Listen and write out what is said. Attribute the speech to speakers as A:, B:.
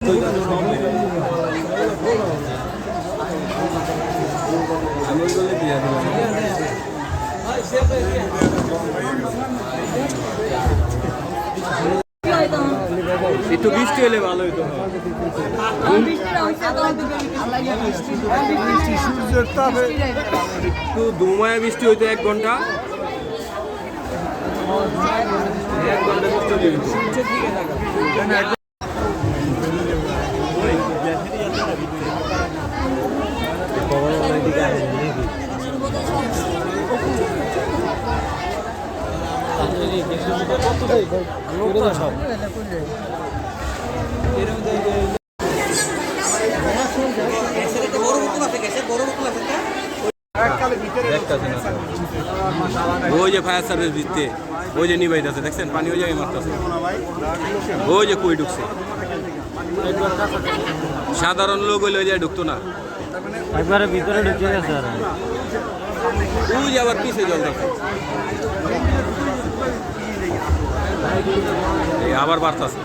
A: একটু বৃষ্টি হলে ভালো হইতো। একটু দুমায়া বৃষ্টি হইতো 1 ঘন্টা। 1 ঘন্টা বৃষ্টি হইতো। ওই যে ফায়ার সার্ভিস দিতে ওই যে নিবাইতেছে দেখছেন পানি ওই জায়গায় মারতেছে ওই যে কই ঢুকছে সাধারণ লোক হইলে ওই জায়গায় ঢুকতো না
B: একবারে ভিতরে ঢুকে গেছে আর
A: ওই যে আবার পিছে জল দেখে আবার বাড়তেছে